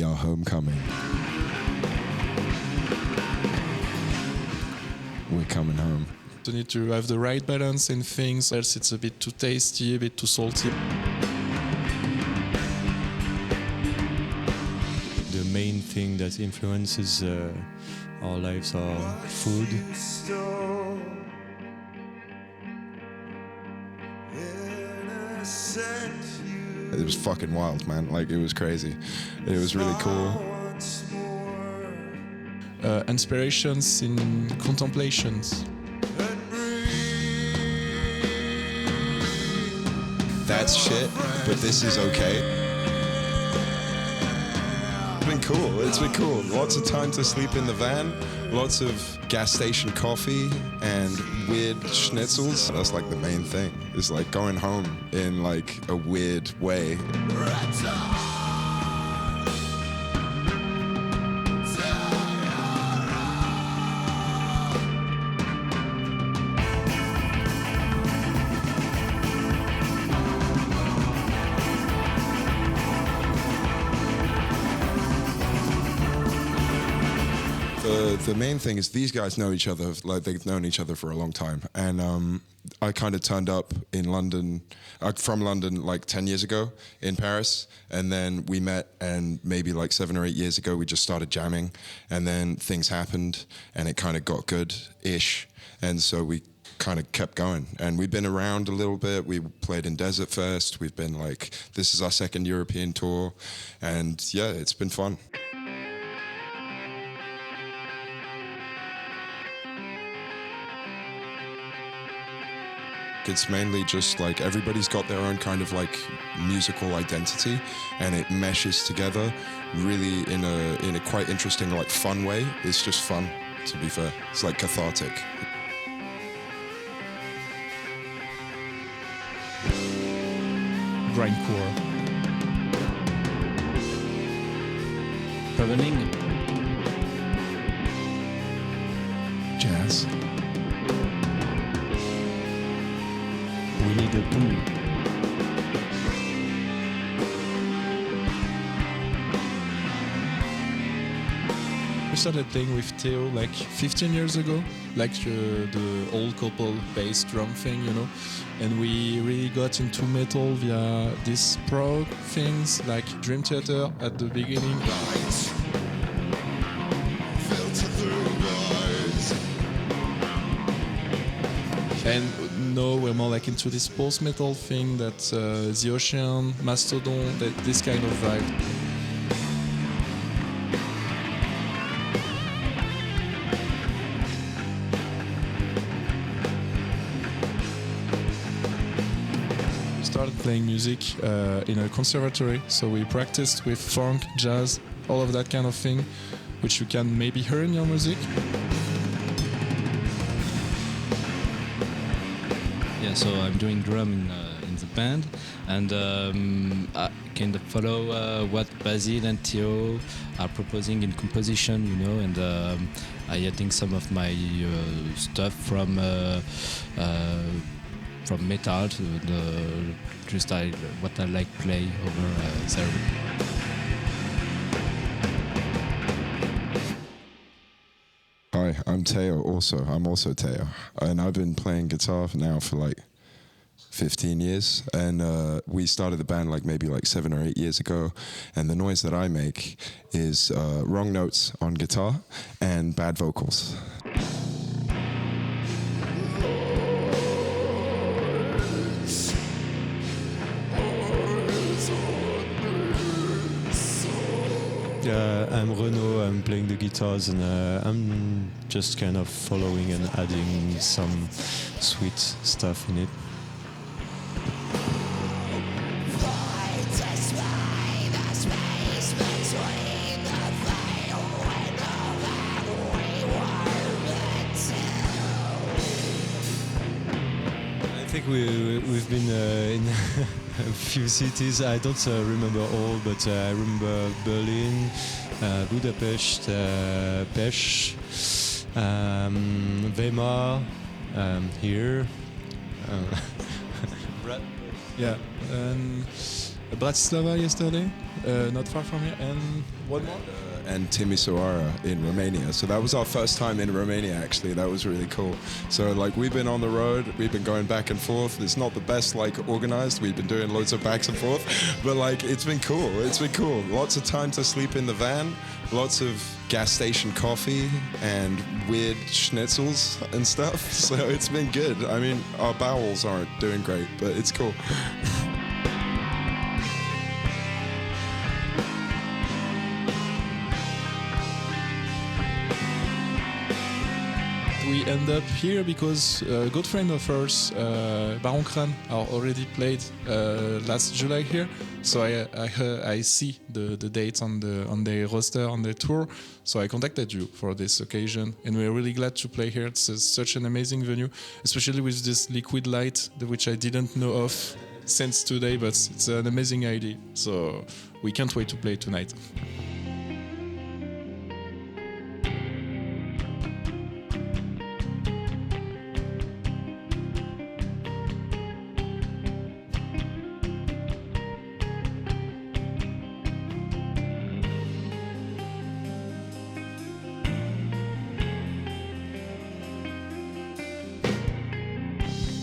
be our homecoming. We're coming home. You need to have the right balance in things, else it's a bit too tasty, a bit too salty. The main thing that influences our lives are food. It was fucking wild, man. Like, it was crazy. It was really cool. Inspirations in contemplations. That's shit, but this is okay. It's been cool. It's been cool. Lots of time to sleep in the van. Lots of gas station coffee and weird schnitzels. That's like the main thing. It's like going home in like a weird way. The main thing is these guys know each other, like they've known each other for a long time. And I kind of turned up in London, from London like 10 years ago in Paris. And then we met, and maybe like 7 or 8 years ago, we just started jamming. And then things happened and it kind of got good-ish. And so we kind of kept going. And we've been around a little bit. We played in Desert Fest. We've been like, this is our second European tour. And yeah, it's been fun. It's mainly just like everybody's got their own kind of like musical identity, and it meshes together really in a quite interesting, like fun way. It's just fun, to be fair. It's like cathartic. Grindcore. Traveling. Jazz. We need a pool. We started playing with Theo like 15 years ago, like the old couple bass drum thing, you know. And we really got into metal via these prog things like Dream Theater at the beginning. And now we're more like into this post-metal thing that The Ocean, Mastodon, this kind of vibe. We started playing music in a conservatory, so we practiced with funk, jazz, all of that kind of thing, which you can maybe hear in your music. Yeah, so I'm doing drum in the band, and I kind of follow what Basile and Theo are proposing in composition, you know, and I adding some of my stuff from metal to just what I like play over there. Hi, I'm Theo also. I'm also Theo. And I've been playing guitar now for like 15 years. And we started the band like maybe like 7 or 8 years ago. And the noise that I make is wrong notes on guitar and bad vocals. I'm Renaud, I'm playing the guitars, and I'm just kind of following and adding some sweet stuff in it. I think we've been in a few cities. I don't remember all, but I remember Berlin, Budapest, Pest, Weimar, here. Yeah, Bratislava yesterday, not far from here, and one more. And Timisoara in Romania. So that was our first time in Romania, actually. That was really cool. So like we've been on the road, we've been going back and forth. It's not the best like organized. We've been doing loads of backs and forth, but like it's been cool. It's been cool. Lots of time to sleep in the van, lots of gas station coffee and weird schnitzels and stuff. So it's been good. I mean, our bowels aren't doing great, but it's cool. We end up here because a good friend of ours, Baron Kran, already played last July here. So I see the dates on their roster, on their tour. So I contacted you for this occasion, and we're really glad to play here. It's such an amazing venue, especially with this liquid light, which I didn't know of since today, but it's an amazing idea. So we can't wait to play tonight.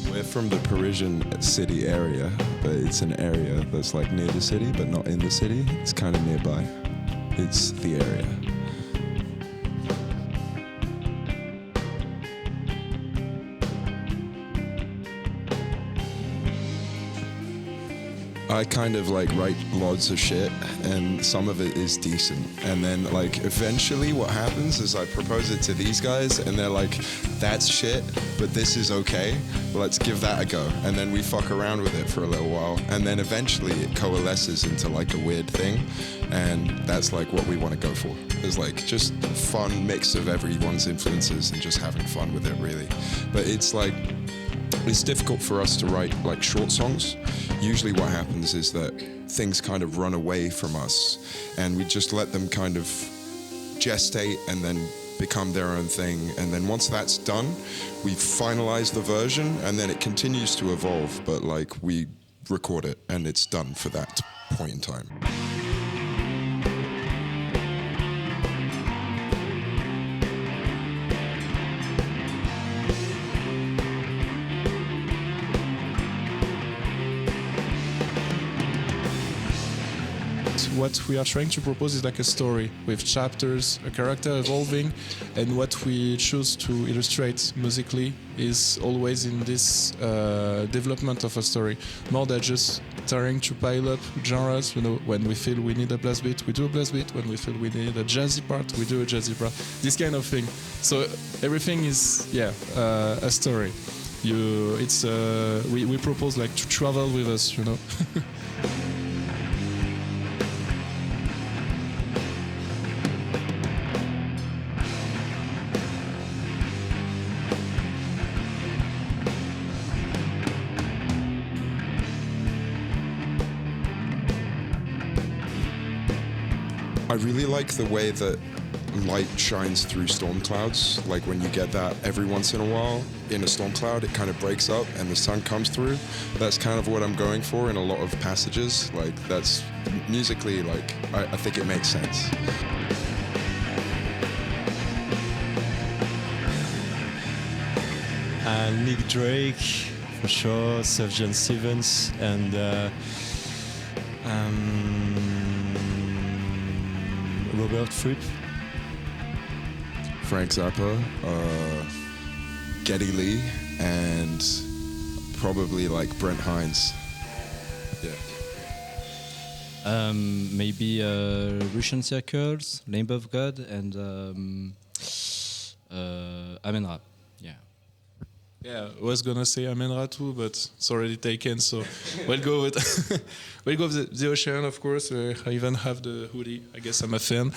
We're from the Parisian city area, but it's an area that's like near the city, but not in the city. It's kind of nearby. It's the area. I kind of like write loads of shit, and some of it is decent. And then like eventually what happens is I propose it to these guys and they're like, that's shit, but this is okay. Let's give that a go. And then we fuck around with it for a little while. And then eventually it coalesces into like a weird thing. And that's like what we want to go for. It's like just fun mix of everyone's influences and just having fun with it really. But it's like, it's difficult for us to write like short songs. Usually what happens is that things kind of run away from us and we just let them kind of gestate and then become their own thing. And then once that's done, we finalize the version and then it continues to evolve, but like we record it and it's done for that point in time. What we are trying to propose is like a story with chapters, a character evolving, and what we choose to illustrate musically is always in this development of a story, more than just trying to pile up genres. You know, when we feel we need a blast beat, we do a blast beat. When we feel we need a jazzy part, we do a jazzy part. This kind of thing. So everything is, a story. We propose like to travel with us, you know. I really like the way that light shines through storm clouds. Like when you get that every once in a while in a storm cloud, it kind of breaks up and the sun comes through. That's kind of what I'm going for in a lot of passages. Like that's musically, like I think it makes sense. Nick Drake, for sure, Sufjan Stevens, and Robert Fripp. Frank Zappa, Geddy Lee, and probably like Brent Hines. Yeah. Maybe Russian Circles, Lamb of God, and Amen-Ra. Yeah. Yeah, I was gonna say Amen-Ra too, but it's already taken. So we'll go with the Ocean, of course. I even have the hoodie. I guess I'm a fan.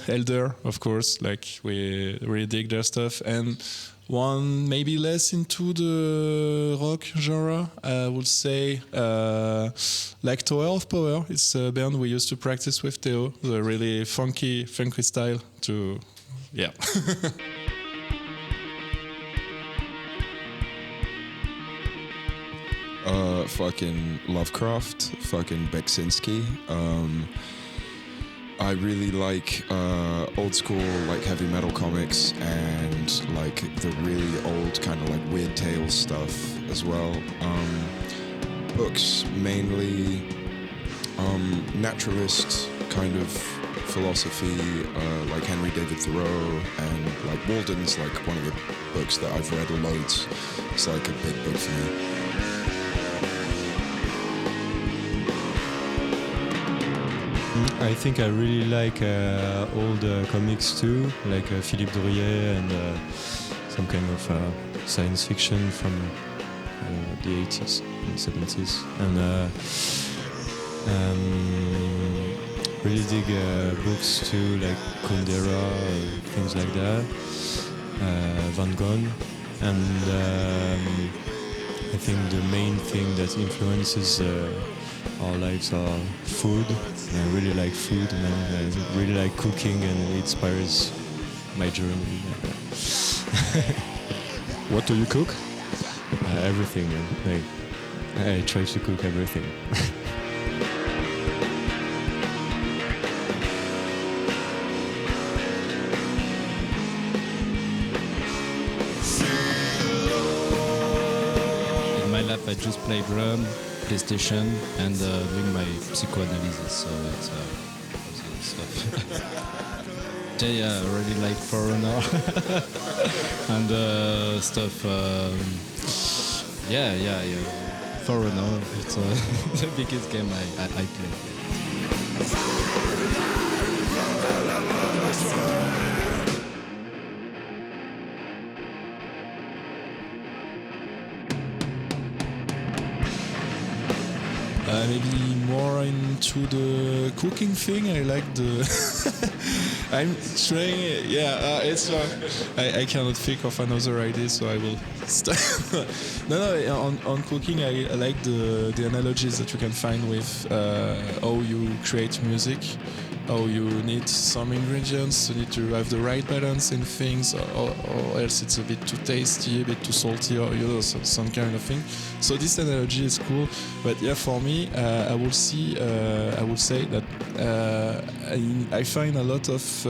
Elder, of course. Like we really dig their stuff. And one maybe less into the rock genre, I would say, like Tower of Power. It's a band we used to practice with Theo. The really funky style. Yeah. fucking Lovecraft, fucking Beksinski. I really like old school like heavy metal comics and like the really old kind of like Weird Tales stuff as well. Books mainly, naturalist kind of philosophy, like Henry David Thoreau, and like Walden's like one of the books that I've read loads. It's like a big book for me. I think I really like old comics too, like Philippe Drouillet and some kind of science fiction from the 80s and 70s. And really dig books too, like Kundera, things like that, Van Gogh. And I think the main thing that influences our lives are food. I really like food, and I really like cooking, and it inspires my journey. What do you cook? Everything. Like, I try to cook everything. In my life, I just play drum, PlayStation, and doing my psychoanalysis. So it's stuff. Yeah, I really like Foreigner and stuff. Yeah. Foreigner. It's the biggest game I play. Maybe more into the cooking thing. I like the. I'm trying. Yeah, it's. I cannot think of another idea, so I will stop. No. On cooking, I like the analogies that you can find with how you create music. How you need some ingredients, you need to have the right balance in things, or else it's a bit too tasty, a bit too salty, or some kind of thing. So this analogy is cool, but yeah, for me, I would say that I find a lot of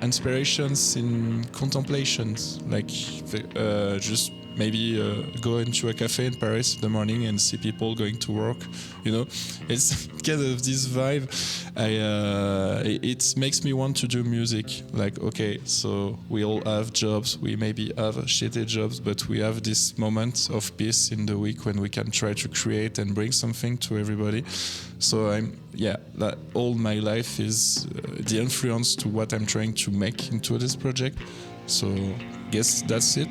inspirations in contemplations, like just maybe go into a cafe in Paris in the morning and see people going to work. It's kind of this vibe. It makes me want to do music. Like, okay, so we all have jobs. We maybe have shitty jobs, but we have this moment of peace in the week when we can try to create and bring something to everybody. So all my life is the influence to what I'm trying to make into this project. So, guess that's it.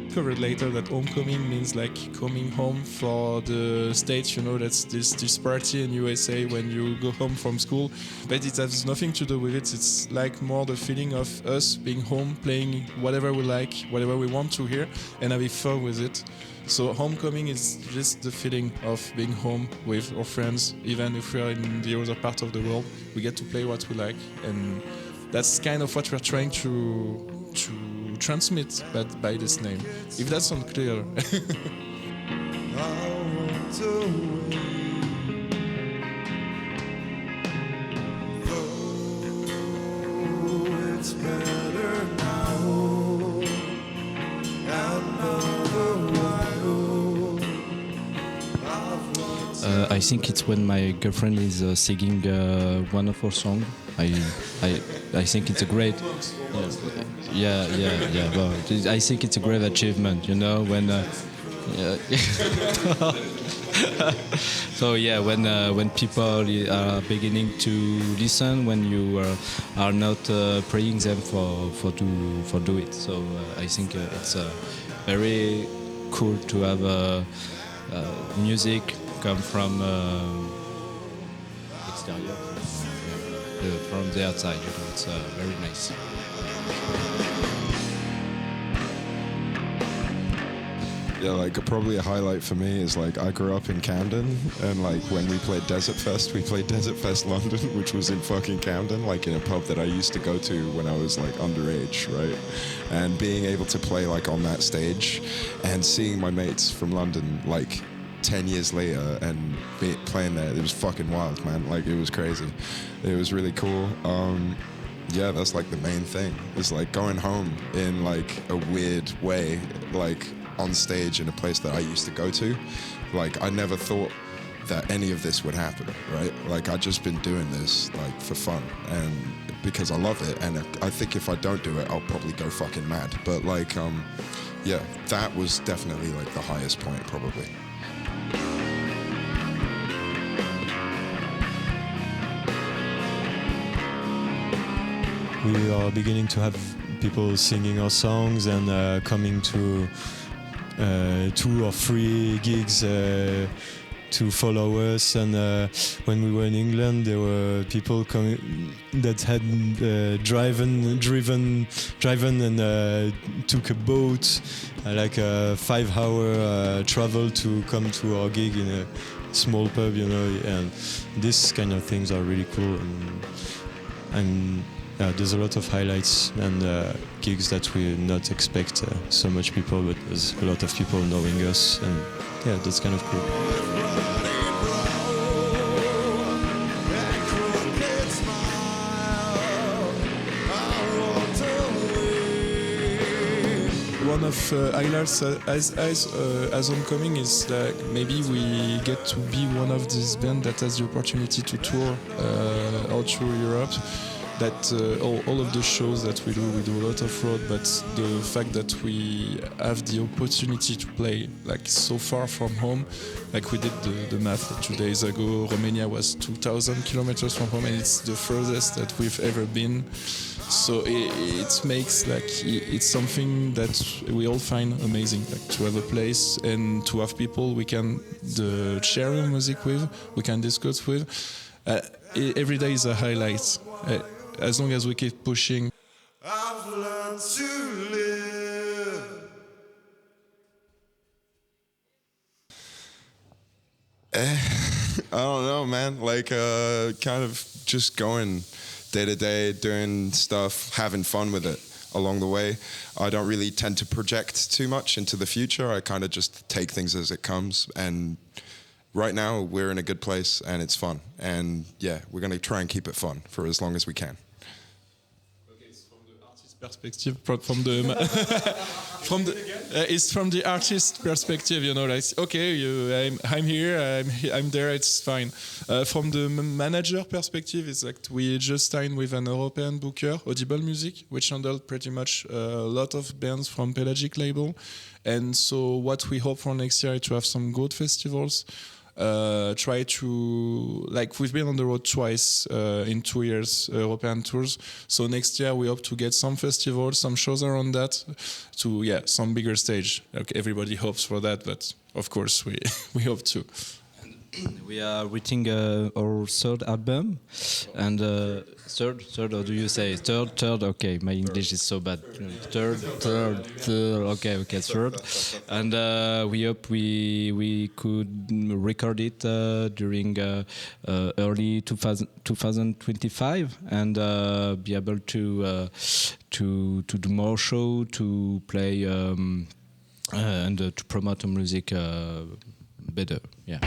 Discovered later that homecoming means like coming home for the States. That's this party in USA when you go home from school, but it has nothing to do with it. It's like more the feeling of us being home, playing whatever we like, whatever we want to hear, and having fun with it. So homecoming is just the feeling of being home with our friends, even if we are in the other part of the world. We get to play what we like, and that's kind of what we're trying to transmit by this name. If that's unclear. I think it's when my girlfriend is singing one of her songs. I think it's a great. Yeah. Well, I think it's a great achievement, when. So yeah, when people are beginning to listen, when you are not praying them for do it. So I think it's very cool to have music come from exterior, from the outside. It's very nice. Yeah, like probably a highlight for me is like I grew up in Camden, and like when we played Desert Fest, we played Desert Fest London, which was in fucking Camden, like in a pub that I used to go to when I was like underage, right? And being able to play like on that stage and seeing my mates from London like 10 years later and playing there, it was fucking wild, man. Like it was crazy. It was really cool. Yeah, that's like the main thing. It's like going home in like a weird way, like on stage in a place that I used to go to. Like I never thought that any of this would happen, right? Like I've just been doing this like for fun and because I love it. And I think if I don't do it, I'll probably go fucking mad. But like, yeah, that was definitely like the highest point probably. We are beginning to have people singing our songs and coming to 2 or 3 gigs to follow us. And when we were in England, there were people coming that had driven and took a boat, like a 5-hour travel to come to our gig in a small pub, you know. And these kind of things are really cool. And there's a lot of highlights and gigs that we not expect so much people, but there's a lot of people knowing us, and yeah, that's kind of cool. One of highlights as Homecoming is that maybe we get to be one of these bands that has the opportunity to tour all through Europe. That all of the shows that we do a lot of road, but the fact that we have the opportunity to play like so far from home, like we did the math 2 days ago, Romania was 2,000 kilometers from home, and it's the furthest that we've ever been. So it makes like it's something that we all find amazing, like to have a place and to have people we can share the music with, we can discuss with. Every day is a highlight. As long as we keep pushing. I've learned to live. I don't know, man. Like, kind of just going day to day, doing stuff, having fun with it along the way. I don't really tend to project too much into the future. I kind of just take things as it comes. And right now, we're in a good place and it's fun. And yeah, we're going to try and keep it fun for as long as we can. Perspective it's from the artist perspective, you know, like okay, I'm here, I'm there, it's fine. From the manager perspective, it's like we just signed with an European booker, Audible Music, which handled pretty much a lot of bands from Pelagic label, and so what we hope for next year is to have some good festivals. Try to, like, we've been on the road twice in 2 years, European tours. So next year we hope to get some festivals, some shows around that, to some bigger stage. Like everybody hopes for that, but of course we hope to. We are writing our 3rd album, and third, or do you say third? Okay, my English is so bad. Third. Okay, third. And we hope we could record it during early 2025 and be able to do more show, to play and to promote the music better. Yeah.